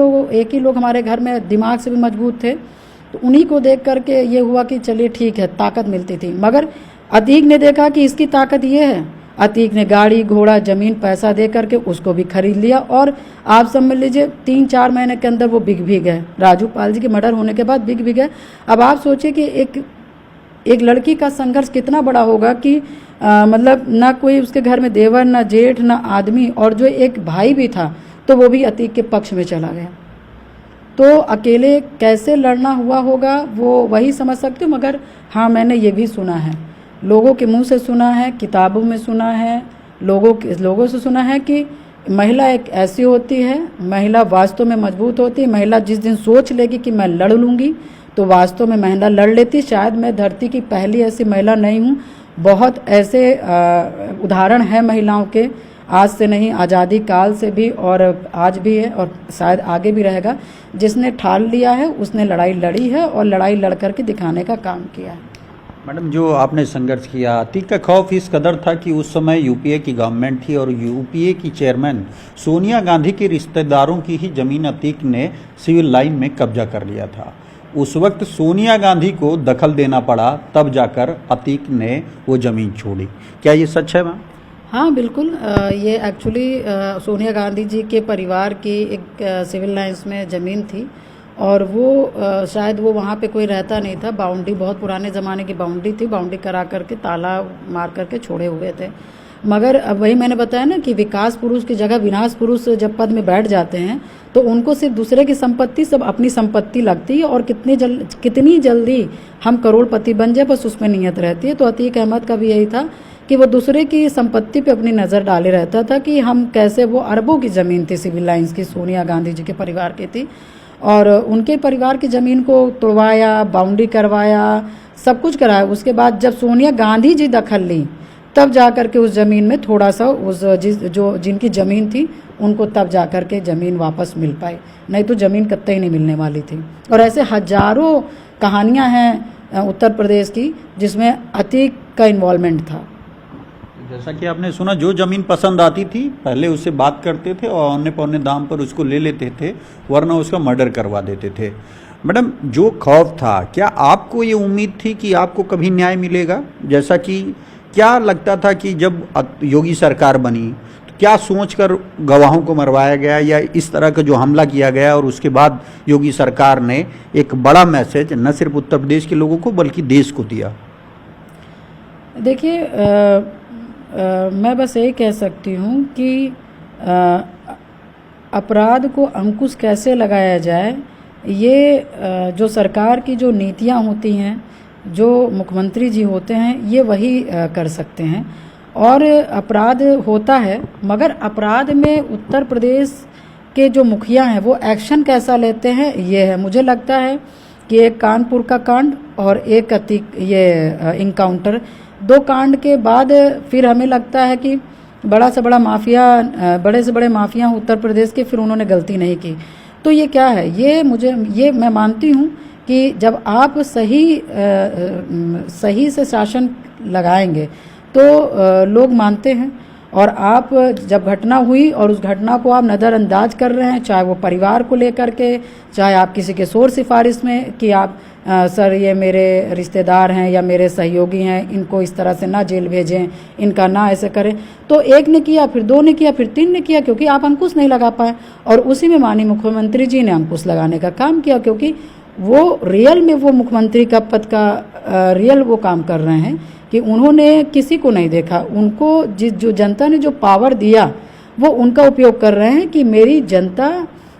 लोग हमारे घर में दिमाग से भी मजबूत थे, तो उन्हीं को देख करके ये हुआ कि चलिए ठीक है, ताकत मिलती थी। मगर अतीक ने देखा कि इसकी ताकत ये है, अतीक ने गाड़ी घोड़ा जमीन पैसा दे करके उसको भी खरीद लिया, और आप समझ लीजिए 3-4 महीने के अंदर वो बिक भी गए। राजूपाल जी के मर्डर होने के बाद बिक भी गए। अब आप सोचिए कि एक लड़की का संघर्ष कितना बड़ा होगा कि मतलब ना कोई उसके घर में देवर, ना जेठ, ना आदमी, और जो एक भाई भी था तो वो भी अतीक के पक्ष में चला गया। तो अकेले कैसे लड़ना हुआ होगा वो वही समझ सकते हो। मगर हाँ, मैंने ये भी सुना है, लोगों के मुंह से सुना है, किताबों में सुना है, लोगों से सुना है कि महिला एक ऐसी होती है, महिला वास्तव में मजबूत होती है। महिला जिस दिन सोच लेगी कि मैं लड़ लूँगी, तो वास्तव में महिला लड़ लेती। शायद मैं धरती की पहली ऐसी महिला नहीं हूँ, बहुत ऐसे उदाहरण हैं महिलाओं के, आज से नहीं, आज़ादी काल से भी, और आज भी है और शायद आगे भी रहेगा। जिसने ठान लिया है उसने लड़ाई लड़ी है और लड़ाई लड़ करके दिखाने का काम किया है। मैडम, जो आपने संघर्ष किया, अतीक का खौफ इस कदर था कि उस समय यूपीए की गवर्नमेंट थी और यूपीए की चेयरमैन सोनिया गांधी के रिश्तेदारों की ही ज़मीन अतीक ने सिविल लाइन में कब्जा कर लिया था। उस वक्त सोनिया गांधी को दखल देना पड़ा, तब जाकर अतीक ने वो ज़मीन छोड़ी। क्या ये सच है मैम? हाँ बिल्कुल, ये एक्चुअली सोनिया गांधी जी के परिवार की एक सिविल लाइंस में ज़मीन थी, और वो शायद वो वहाँ पे कोई रहता नहीं था। बाउंड्री बहुत पुराने ज़माने की बाउंड्री थी, बाउंड्री करा करके ताला मार करके छोड़े हुए थे। मगर अब वही मैंने बताया ना कि विकास पुरुष की जगह विनाश पुरुष जब पद में बैठ जाते हैं तो उनको सिर्फ दूसरे की संपत्ति सब अपनी संपत्ति लगती है, और कितनी जल्दी हम करोड़पति बन जाए बस उसमें नियत रहती है। तो अतीक अहमद का भी यही था कि वो दूसरे की संपत्ति पे अपनी नज़र डाले रहता था कि हम कैसे, वो अरबों की ज़मीन थी सिविल लाइंस की, सोनिया गांधी जी के परिवार की थी, और उनके परिवार की ज़मीन को तोड़वाया, बाउंड्री करवाया, सब कुछ कराया। उसके बाद जब सोनिया गांधी जी दखल ली तब जा कर के उस ज़मीन में थोड़ा सा जिनकी ज़मीन थी उनको तब जा कर के ज़मीन वापस मिल पाई, नहीं तो ज़मीन कतई नहीं मिलने वाली थी। और ऐसे हजारों कहानियां हैं उत्तर प्रदेश की जिसमें अतीक का इन्वॉल्वमेंट था। जैसा कि आपने सुना, जो ज़मीन पसंद आती थी पहले उससे बात करते थे और औने पौने दाम पर उसको ले लेते थे, वरना उसका मर्डर करवा देते थे। मैडम, जो खौफ था, क्या आपको ये उम्मीद थी कि आपको कभी न्याय मिलेगा? जैसा कि क्या लगता था कि जब योगी सरकार बनी तो क्या सोचकर गवाहों को मरवाया गया, या इस तरह का जो हमला किया गया और उसके बाद योगी सरकार ने एक बड़ा मैसेज न सिर्फ उत्तर प्रदेश के लोगों को बल्कि देश को दिया? देखिए, मैं बस यही कह सकती हूँ कि अपराध को अंकुश कैसे लगाया जाए, ये जो सरकार की जो नीतियाँ होती हैं, जो मुख्यमंत्री जी होते हैं, ये वही कर सकते हैं। और अपराध होता है, मगर अपराध में उत्तर प्रदेश के जो मुखिया हैं वो एक्शन कैसा लेते हैं, ये है। मुझे लगता है कि एक कानपुर का कांड और एक इनकाउंटर, दो कांड के बाद फिर हमें लगता है कि बड़े से बड़े माफिया उत्तर प्रदेश के, फिर उन्होंने गलती नहीं की। तो ये क्या है, ये मैं मानती हूँ कि जब आप सही से शासन लगाएंगे तो लोग मानते हैं। और आप जब घटना हुई और उस घटना को आप नज़रअंदाज कर रहे हैं, चाहे वो परिवार को लेकर के, चाहे आप किसी के शोर सिफारिश में कि आप सर ये मेरे रिश्तेदार हैं या मेरे सहयोगी हैं, इनको इस तरह से ना जेल भेजें, इनका ना ऐसे करें, तो एक ने किया, फिर दो ने किया, फिर तीन ने किया, क्योंकि आप अंकुश नहीं लगा पाए। और उसी में माननीय मुख्यमंत्री जी ने अंकुश लगाने का काम किया, क्योंकि वो रियल में वो मुख्यमंत्री का पद का रियल वो काम कर रहे हैं कि उन्होंने किसी को नहीं देखा, उनको जो जनता ने जो पावर दिया वो उनका उपयोग कर रहे हैं कि मेरी जनता,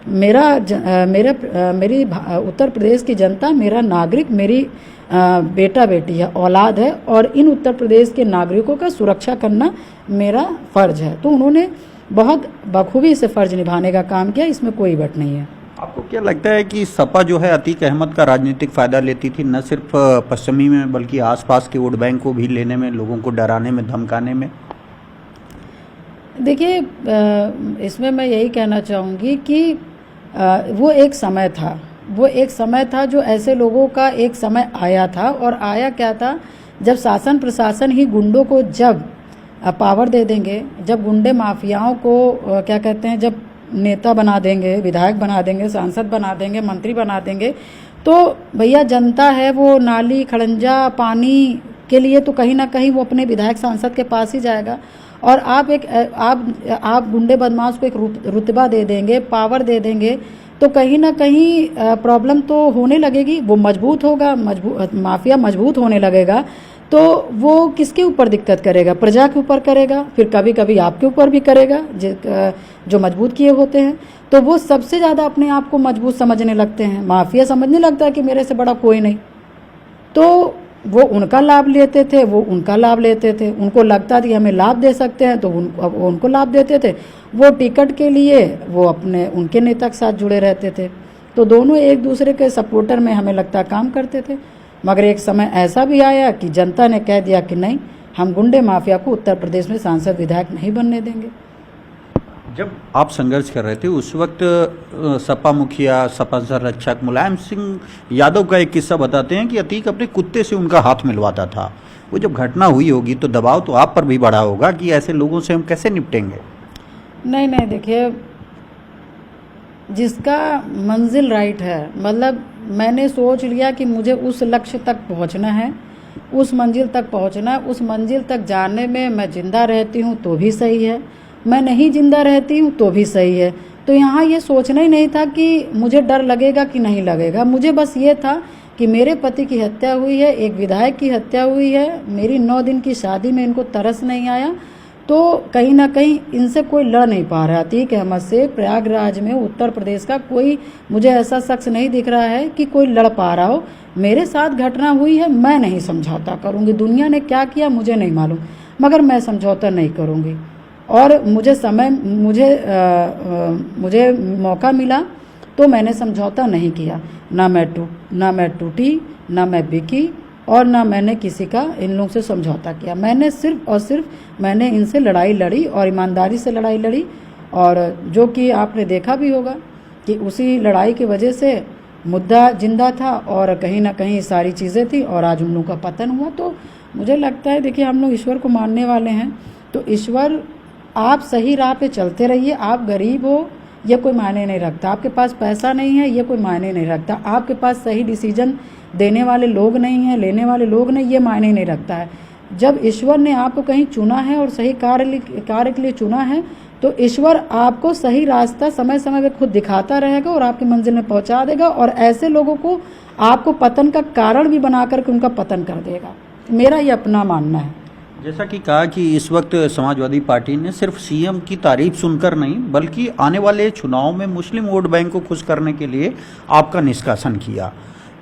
मेरी उत्तर प्रदेश की जनता मेरा नागरिक, मेरी बेटा बेटी है, औलाद है, और इन उत्तर प्रदेश के नागरिकों का सुरक्षा करना मेरा फर्ज है। तो उन्होंने बहुत बखूबी से फर्ज निभाने का काम किया, इसमें कोई बट नहीं है। आपको क्या लगता है कि सपा जो है अतीक अहमद का राजनीतिक फ़ायदा लेती थी, न सिर्फ पश्चिमी में बल्कि आसपास के वोट बैंक को भी लेने में, लोगों को डराने में, धमकाने में? देखिए, इसमें मैं यही कहना चाहूँगी कि वो एक समय था जो ऐसे लोगों का एक समय आया था। और आया क्या था, जब शासन प्रशासन ही गुंडों को जब पावर दे देंगे, जब गुंडे माफियाओं को क्या कहते हैं, जब नेता बना देंगे, विधायक बना देंगे, सांसद बना देंगे, मंत्री बना देंगे, तो भैया जनता है वो नाली खड़ंजा पानी के लिए तो कहीं ना कहीं वो अपने विधायक सांसद के पास ही जाएगा। और आप गुंडे बदमाश को एक रुतबा दे देंगे, पावर दे देंगे, तो कहीं ना कहीं प्रॉब्लम तो होने लगेगी। वो मजबूत होगा, माफिया मजबूत होने लगेगा, तो वो किसके ऊपर दिक्कत करेगा? प्रजा के ऊपर करेगा, फिर कभी कभी आपके ऊपर भी करेगा जो मजबूत किए होते हैं। तो वो सबसे ज़्यादा अपने आप को मजबूत समझने लगते हैं, माफिया समझने लगता है कि मेरे से बड़ा कोई नहीं। तो वो उनका लाभ लेते थे, उनको लगता था कि हमें लाभ दे सकते हैं, तो उनको लाभ देते थे। वो टिकट के लिए वो उनके नेता के साथ जुड़े रहते थे। तो दोनों एक दूसरे के सपोर्टर में हमें लगता है काम करते थे। मगर एक समय ऐसा भी आया कि जनता ने कह दिया कि नहीं, हम गुंडे माफिया को उत्तर प्रदेश में सांसद विधायक नहीं बनने देंगे। जब आप संघर्ष कर रहे थे उस वक्त सपा मुखिया, सपा संरक्षक मुलायम सिंह यादव का एक किस्सा बताते हैं कि अतीक अपने कुत्ते से उनका हाथ मिलवाता था। वो जब घटना हुई होगी तो दबाव तो आप पर भी बढ़ा होगा कि ऐसे लोगों से हम कैसे निपटेंगे? नहीं, देखिए, जिसका मंजिल राइट है, मतलब मैंने सोच लिया कि मुझे उस लक्ष्य तक पहुंचना है, उस मंजिल तक पहुंचना है, उस मंजिल तक जाने में मैं जिंदा रहती हूं तो भी सही है, मैं नहीं जिंदा रहती हूं तो भी सही है, तो यहाँ ये सोचना ही नहीं था कि मुझे डर लगेगा कि नहीं लगेगा। मुझे बस ये था कि मेरे पति की हत्या हुई है, एक विधायक की हत्या हुई है, मेरी 9 दिन की शादी में इनको तरस नहीं आया, तो कहीं ना कहीं इनसे कोई लड़ नहीं पा रहा। अतीक अहमद से प्रयागराज में उत्तर प्रदेश का कोई मुझे ऐसा शख्स नहीं दिख रहा है कि कोई लड़ पा रहा हो। मेरे साथ घटना हुई है, मैं नहीं समझौता करूंगी। दुनिया ने क्या किया मुझे नहीं मालूम, मगर मैं समझौता नहीं करूंगी। और मुझे मौका मिला तो मैंने समझौता नहीं किया। ना मैं टूटी, ना मैं बिकी, और ना मैंने किसी का इन लोगों से समझौता किया। मैंने सिर्फ और सिर्फ मैंने इनसे लड़ाई लड़ी और ईमानदारी से लड़ाई लड़ी, और जो कि आपने देखा भी होगा कि उसी लड़ाई की वजह से मुद्दा जिंदा था और कहीं ना कहीं सारी चीज़ें थी, और आज उन लोगों का पतन हुआ। तो मुझे लगता है, देखिए हम लोग ईश्वर को मानने वाले हैं, तो ईश्वर आप सही राह पे चलते रहिए। आप गरीब हो ये कोई मायने नहीं रखता, आपके पास पैसा नहीं है ये कोई मायने नहीं रखता, आपके पास सही डिसीजन देने वाले लोग नहीं हैं, लेने वाले लोग नहीं, ये मायने नहीं रखता है। जब ईश्वर ने आपको कहीं चुना है और सही कार्य के लिए चुना है, तो ईश्वर आपको सही रास्ता समय समय पे खुद दिखाता रहेगा और आपकी मंजिल में पहुंचा देगा, और ऐसे लोगों को आपको पतन का कारण भी बना करके उनका पतन कर देगा। मेरा ये अपना मानना है। जैसा कि कहा कि इस वक्त समाजवादी पार्टी ने सिर्फ सीएम की तारीफ सुनकर नहीं, बल्कि आने वाले चुनाव में मुस्लिम वोट बैंक को खुश करने के लिए आपका निष्कासन किया।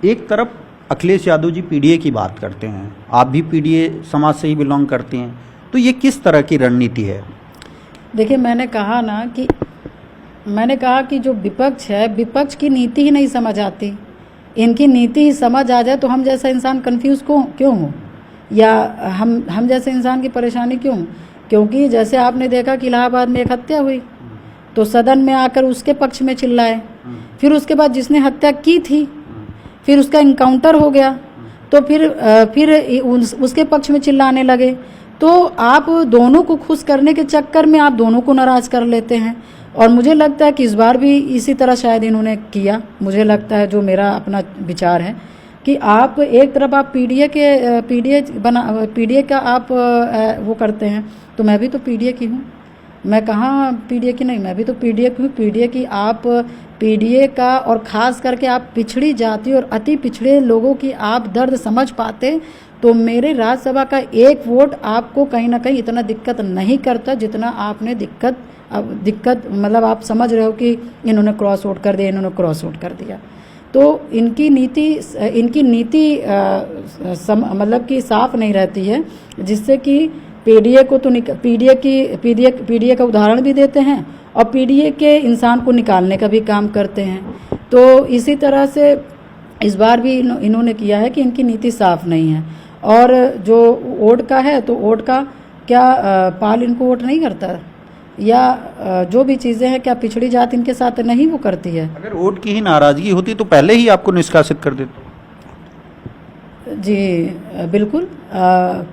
एक तरफ अखिलेश यादव जी पीडीए की बात करते हैं, आप भी पीडीए समाज से ही बिलोंग करते हैं, तो ये किस तरह की रणनीति है? देखिए मैंने कहा कि जो विपक्ष है, विपक्ष की नीति ही नहीं समझ आती। इनकी नीति ही समझ आ जाए तो हम जैसा इंसान कंफ्यूज क्यों हो, या हम जैसे इंसान की परेशानी क्यों? क्योंकि जैसे आपने देखा कि इलाहाबाद में एक हत्या हुई, तो सदन में आकर उसके पक्ष में चिल्लाए, फिर उसके बाद जिसने हत्या की थी फिर उसका इनकाउंटर हो गया, तो फिर उसके पक्ष में चिल्लाने लगे। तो आप दोनों को खुश करने के चक्कर में आप दोनों को नाराज कर लेते हैं, और मुझे लगता है कि इस बार भी इसी तरह शायद इन्होंने किया। मुझे लगता है, जो मेरा अपना विचार है, कि आप एक तरफ आप पीडीए का आप वो करते हैं, तो मैं भी तो पीडीए की हूँ। मैं कहाँ पीडीए की नहीं, मैं भी तो पीडीए की हूँ। पीडीए का, और ख़ास करके आप पिछड़ी जाति और अति पिछड़े लोगों की आप दर्द समझ पाते, तो मेरे राज्यसभा का एक वोट आपको कहीं ना कहीं इतना दिक्कत नहीं करता जितना आपने दिक्कत मतलब आप समझ रहे हो कि इन्होंने क्रॉस वोट कर दिया, इन्होंने क्रॉस वोट कर दिया। तो इनकी नीति मतलब कि साफ नहीं रहती है, जिससे कि पीडीए को तो पीडीए का उदाहरण भी देते हैं और पीडीए के इंसान को निकालने का भी काम करते हैं। तो इसी तरह से इस बार भी इन्होंने किया है कि इनकी नीति साफ नहीं है। और जो वोट का है, तो वोट का क्या पाल इनको वोट नहीं करता, या जो भी चीज़ें हैं, क्या पिछड़ी जाति इनके साथ नहीं वो करती है? अगर वोट की ही नाराजगी होती तो पहले ही आपको निष्कासित कर देते। जी बिल्कुल,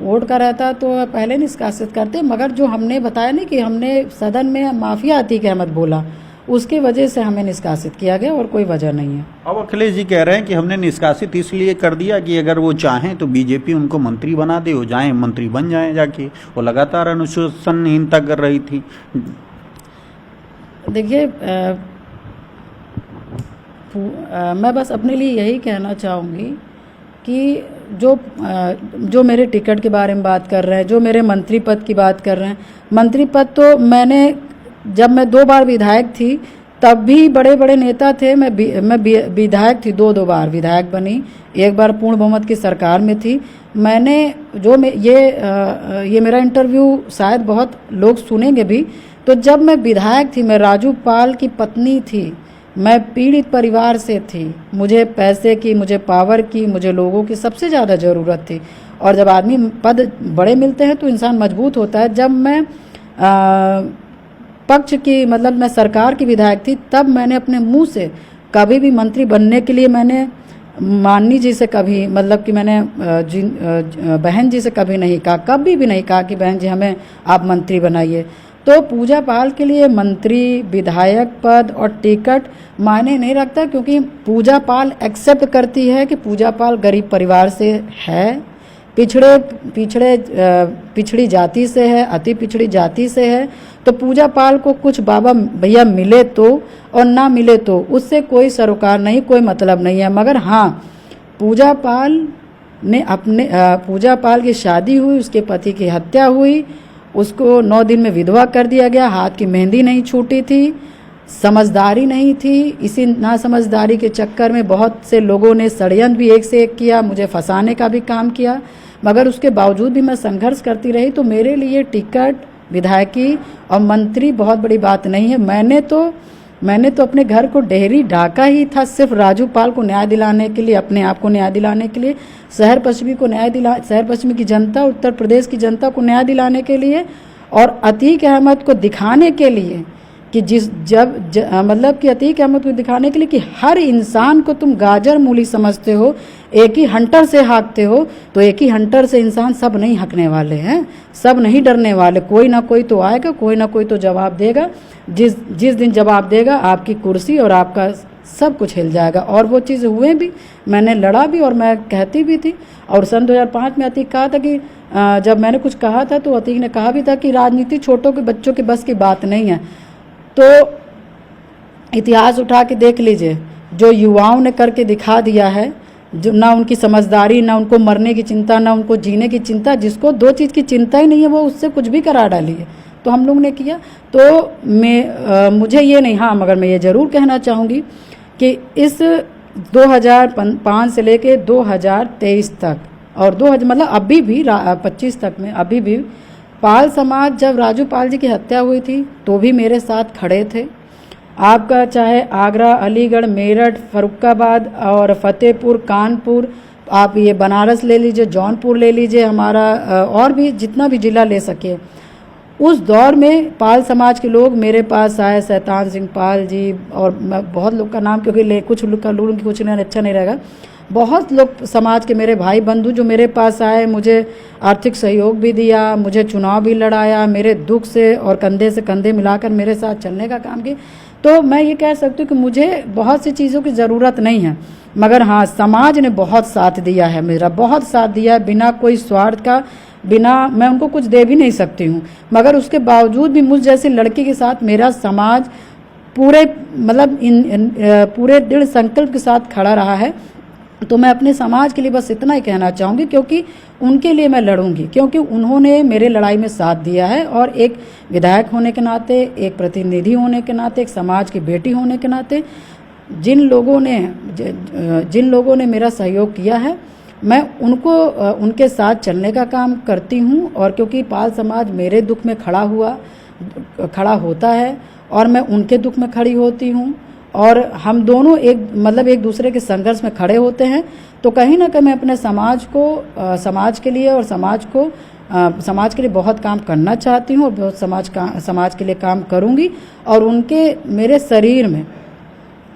वोट का रहता तो पहले निष्कासित करते, मगर जो हमने बताया नहीं कि हमने सदन में माफिया अतीक अहमद बोला, उसकी वजह से हमें निष्कासित किया गया, और कोई वजह नहीं है। अब अखिलेश जी कह रहे हैं कि हमने निष्कासित इसलिए कर दिया कि अगर वो चाहें तो बीजेपी उनको मंत्री बना दे, वो जाएं मंत्री बन जाएं जाके। वो लगातार अनुशासनहीनता कर रही थी। देखिए मैं बस अपने लिए यही कहना चाहूँगी कि जो मेरे टिकट के बारे में बात कर रहे हैं, जो मेरे मंत्री पद की बात कर रहे हैं, मंत्री पद तो जब मैं 2 बार विधायक थी तब भी बड़े बड़े नेता थे। मैं विधायक थी, 2 बार विधायक बनी, एक बार पूर्ण बहुमत की सरकार में थी। मैंने ये मेरा इंटरव्यू शायद बहुत लोग सुनेंगे भी। तो जब मैं विधायक थी, मैं राजू पाल की पत्नी थी, मैं पीड़ित परिवार से थी, मुझे पैसे की, मुझे पावर की, मुझे लोगों की सबसे ज़्यादा ज़रूरत थी। और जब आदमी पद बड़े मिलते हैं तो इंसान मजबूत होता है। जब मैं पक्ष की, मतलब मैं सरकार की विधायक थी, तब मैंने अपने मुंह से कभी भी मंत्री बनने के लिए मैंने माननी जी से कभी, मतलब कि मैंने बहन जी से कभी नहीं कहा, कभी भी नहीं कहा कि बहन जी हमें आप मंत्री बनाइए। तो पूजा पाल के लिए मंत्री, विधायक पद और टिकट मायने नहीं रखता, क्योंकि पूजा पाल एक्सेप्ट करती है कि पूजा पाल गरीब परिवार से है, पिछड़ी जाति से है, अति पिछड़ी जाति से है, तो पूजा पाल को कुछ बाबा भैया मिले तो और ना मिले तो उससे कोई सरोकार नहीं, कोई मतलब नहीं है। मगर हाँ, पूजा पाल की शादी हुई, उसके पति की हत्या हुई, उसको 9 दिन में विधवा कर दिया गया, हाथ की मेहंदी नहीं छूटी थी, समझदारी नहीं थी। इसी ना समझदारी के चक्कर में बहुत से लोगों ने षड्यंत्र भी एक से एक किया, मुझे फंसाने का भी काम किया, मगर उसके बावजूद भी मैं संघर्ष करती रही। तो मेरे लिए टिकट, विधायकी और मंत्री बहुत बड़ी बात नहीं है। मैंने तो अपने घर को डेहरी ढाका ही था सिर्फ राजू पाल को न्याय दिलाने के लिए, अपने आप को न्याय दिलाने के लिए, शहर पश्चिमी की जनता, उत्तर प्रदेश की जनता को न्याय दिलाने के लिए, और अतीक अहमद को दिखाने के लिए कि मतलब कि अतीक अहमद को दिखाने के लिए कि हर इंसान को तुम गाजर मूली समझते हो, एक ही हंटर से हाँकते हो, तो एक ही हंटर से इंसान सब नहीं हाँकने वाले हैं, सब नहीं डरने वाले। कोई ना कोई तो आएगा, कोई ना कोई तो जवाब देगा। जिस दिन जवाब देगा, आपकी कुर्सी और आपका सब कुछ हिल जाएगा। और वो चीज़ हुए भी, मैंने लड़ा भी और मैं कहती भी थी। और सन 2005 में अतीक कहा था कि जब मैंने कुछ कहा था तो अतीक ने कहा भी था कि राजनीति छोटों के बच्चों के बस की बात नहीं है। तो इतिहास उठा के देख लीजिए, जो युवाओं ने करके दिखा दिया है, जो ना उनकी समझदारी, ना उनको मरने की चिंता, ना उनको जीने की चिंता, जिसको 2 चीज़ की चिंता ही नहीं है वो उससे कुछ भी करा डाली है। तो हम लोग ने किया। तो मुझे ये नहीं, हाँ मगर मैं ये ज़रूर कहना चाहूँगी कि इस 2005 से लेके 2023 तक और 2000 मतलब अभी भी 25 तक में अभी भी पाल समाज, जब राजू पाल जी की हत्या हुई थी तो भी मेरे साथ खड़े थे। आपका चाहे आगरा, अलीगढ़, मेरठ, फर्रुखाबाद और फतेहपुर, कानपुर, आप ये बनारस ले लीजिए, जौनपुर ले लीजिए, हमारा और भी जितना भी ज़िला ले सके, उस दौर में पाल समाज के लोग मेरे पास आए, शैतान सिंह पाल जी, और मैं बहुत लोग का नाम क्योंकि कुछ लोग का लूँगी कुछ नहीं अच्छा नहीं रहेगा, बहुत लोग समाज के मेरे भाई बंधु जो मेरे पास आए, मुझे आर्थिक सहयोग भी दिया, मुझे चुनाव भी लड़ाया, मेरे दुख से और कंधे से कंधे मिलाकर मेरे साथ चलने का काम किया। तो मैं ये कह सकती हूँ कि मुझे बहुत सी चीज़ों की ज़रूरत नहीं है, मगर हाँ समाज ने बहुत साथ दिया है, मेरा बहुत साथ दिया है, बिना कोई स्वार्थ का, बिना मैं उनको कुछ दे भी नहीं सकती हूँ, मगर उसके बावजूद भी मुझ जैसी लड़की के साथ मेरा समाज पूरे मतलब पूरे दृढ़ संकल्प के साथ खड़ा रहा है। तो मैं अपने समाज के लिए बस इतना ही कहना चाहूँगी, क्योंकि उनके लिए मैं लड़ूंगी, क्योंकि उन्होंने मेरे लड़ाई में साथ दिया है। और एक विधायक होने के नाते, एक प्रतिनिधि होने के नाते, एक समाज की बेटी होने के नाते, जिन लोगों ने मेरा सहयोग किया है, मैं उनके साथ चलने का काम करती हूँ। और क्योंकि पाल समाज मेरे दुख में खड़ा होता है और मैं उनके दुख में खड़ी होती हूँ, और हम दोनों एक दूसरे के संघर्ष में खड़े होते हैं, तो कहीं ना कहीं मैं अपने समाज के लिए और समाज के लिए बहुत काम करना चाहती हूँ, और बहुत समाज के लिए काम करूँगी। और उनके मेरे शरीर में,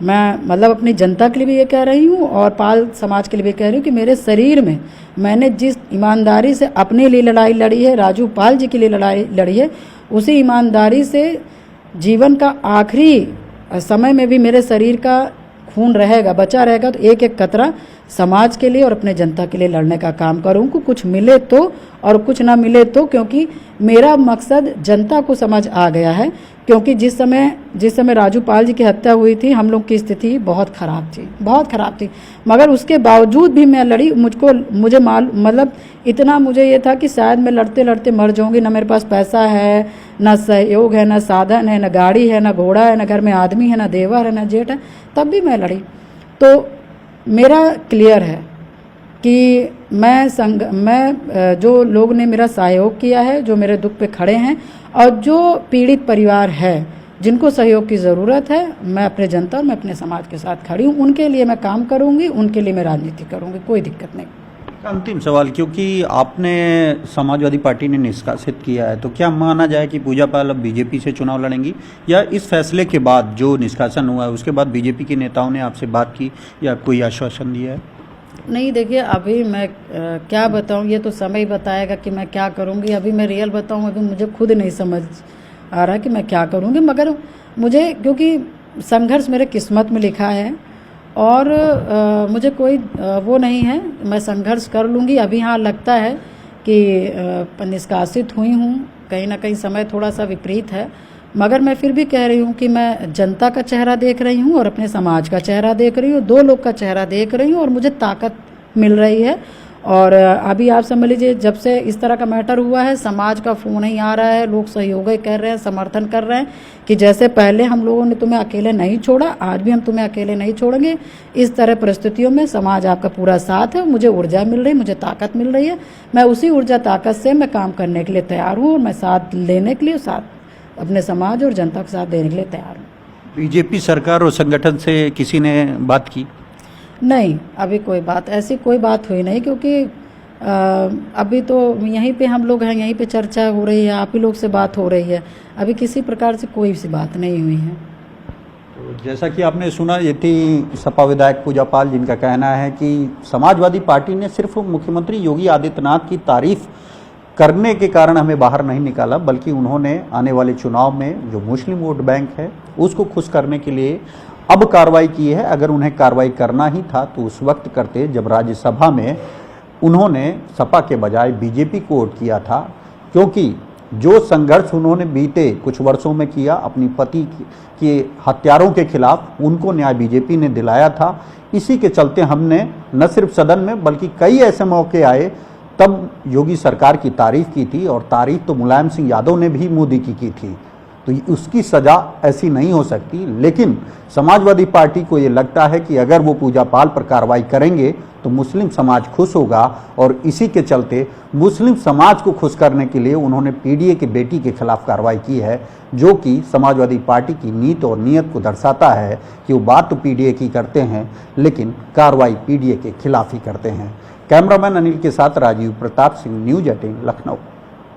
मैं मतलब अपनी जनता के लिए भी ये कह रही हूँ और पाल समाज के लिए भी कह रही हूँ कि मेरे शरीर में मैंने जिस ईमानदारी से अपने लिए लड़ाई लड़ी है, राजू पाल जी के लिए लड़ाई लड़ी है, उसी ईमानदारी से जीवन का आखिरी समय में भी मेरे शरीर का खून रहेगा, बचा रहेगा, तो एक एक कतरा समाज के लिए और अपने जनता के लिए लड़ने का काम करूँगी, कुछ मिले तो और कुछ ना मिले तो, क्योंकि मेरा मकसद जनता को समझ आ गया है। क्योंकि जिस समय राजू पाल जी की हत्या हुई थी, हम लोग की स्थिति बहुत ख़राब थी, मगर उसके बावजूद भी मैं लड़ी। मुझे मतलब इतना मुझे ये था कि शायद मैं लड़ते लड़ते मर जाऊंगी, ना मेरे पास पैसा है, ना सहयोग है, ना साधन है, ना गाड़ी है, ना घोड़ा है, ना घर में आदमी है, ना देवर है, ना जेठ है, तब भी मैं लड़ी। तो मेरा क्लियर है कि मैं जो लोग ने मेरा सहयोग किया है, जो मेरे दुख पे खड़े हैं, और जो पीड़ित परिवार है जिनको सहयोग की ज़रूरत है, मैं अपने जनता और मैं अपने समाज के साथ खड़ी हूँ। उनके लिए मैं काम करूँगी, उनके लिए मैं राजनीति करूँगी, कोई दिक्कत नहीं। अंतिम सवाल, क्योंकि आपने समाजवादी पार्टी ने निष्कासित किया है, तो क्या माना जाए कि पूजा पाल अब बीजेपी से चुनाव लड़ेंगी, या इस फैसले के बाद जो निष्कासन हुआ है उसके बाद बीजेपी के नेताओं ने आपसे बात की या कोई आश्वासन दिया है? नहीं, देखिए अभी मैं क्या बताऊं, ये तो समय बताएगा कि मैं क्या करूंगी। अभी मैं रियल बताऊं, अभी मुझे खुद नहीं समझ आ रहा कि मैं क्या करूंगी, मगर मुझे क्योंकि संघर्ष मेरे किस्मत में लिखा है और मुझे कोई वो नहीं है, मैं संघर्ष कर लूँगी। अभी हाँ लगता है कि निष्कासित हुई हूँ, कहीं ना कहीं समय थोड़ा सा विपरीत है, मगर मैं फिर भी कह रही हूँ कि मैं जनता का चेहरा देख रही हूँ और अपने समाज का चेहरा देख रही हूँ, दो लोग का चेहरा देख रही हूँ और मुझे ताकत मिल रही है। और अभी आप समझ लीजिए, जब से इस तरह का मैटर हुआ है, समाज का फ़ोन ही आ रहा है, लोग सहयोग कर रहे हैं, समर्थन कर रहे हैं कि जैसे पहले हम लोगों ने तुम्हें अकेले नहीं छोड़ा, आज भी हम तुम्हें अकेले नहीं छोड़ेंगे। इस तरह परिस्थितियों में समाज आपका पूरा साथ है। मुझे ऊर्जा मिल रही, मुझे ताकत मिल रही है। मैं उसी ऊर्जा ताकत से मैं काम करने के लिए तैयार हूँ और मैं साथ लेने के लिए, साथ अपने समाज और जनता के साथ देने के लिए तैयार हूँ। बीजेपी सरकार और संगठन से किसी ने बात की? नहीं, अभी ऐसी कोई बात हुई नहीं, क्योंकि अभी तो यहीं पे हम लोग हैं, यहीं पे चर्चा हो रही है, आप ही लोग से बात हो रही है। अभी किसी प्रकार से कोई सी बात नहीं हुई है। तो जैसा कि आपने सुना, ये थी सपा विधायक पूजा पाल, जिनका कहना है कि समाजवादी पार्टी ने सिर्फ मुख्यमंत्री योगी आदित्यनाथ की तारीफ करने के कारण हमें बाहर नहीं निकाला, बल्कि उन्होंने आने वाले चुनाव में जो मुस्लिम वोट बैंक है उसको खुश करने के लिए अब कार्रवाई की है। अगर उन्हें कार्रवाई करना ही था तो उस वक्त करते, जब राज्यसभा में उन्होंने सपा के बजाय बीजेपी को वोट किया था, क्योंकि जो संघर्ष उन्होंने बीते कुछ वर्षों में किया अपनी पति के हत्यारों के खिलाफ, उनको न्याय बीजेपी ने दिलाया था। इसी के चलते हमने न सिर्फ सदन में बल्कि कई ऐसे मौके आए तब योगी सरकार की तारीफ की थी, और तारीफ तो मुलायम सिंह यादव ने भी मोदी की थी। तो उसकी सजा ऐसी नहीं हो सकती। लेकिन समाजवादी पार्टी को ये लगता है कि अगर वो पूजा पाल पर कार्रवाई करेंगे तो मुस्लिम समाज खुश होगा, और इसी के चलते मुस्लिम समाज को खुश करने के लिए उन्होंने पीडीए के बेटी के खिलाफ कार्रवाई की है, जो कि समाजवादी पार्टी की नीयत और नीयत को दर्शाता है कि वो बात तो पीडीए की करते हैं लेकिन कार्रवाई पीडीए के खिलाफ ही करते हैं। कैमरामैन अनिल के साथ राजीव प्रताप सिंह, न्यूज़ 18 लखनऊ।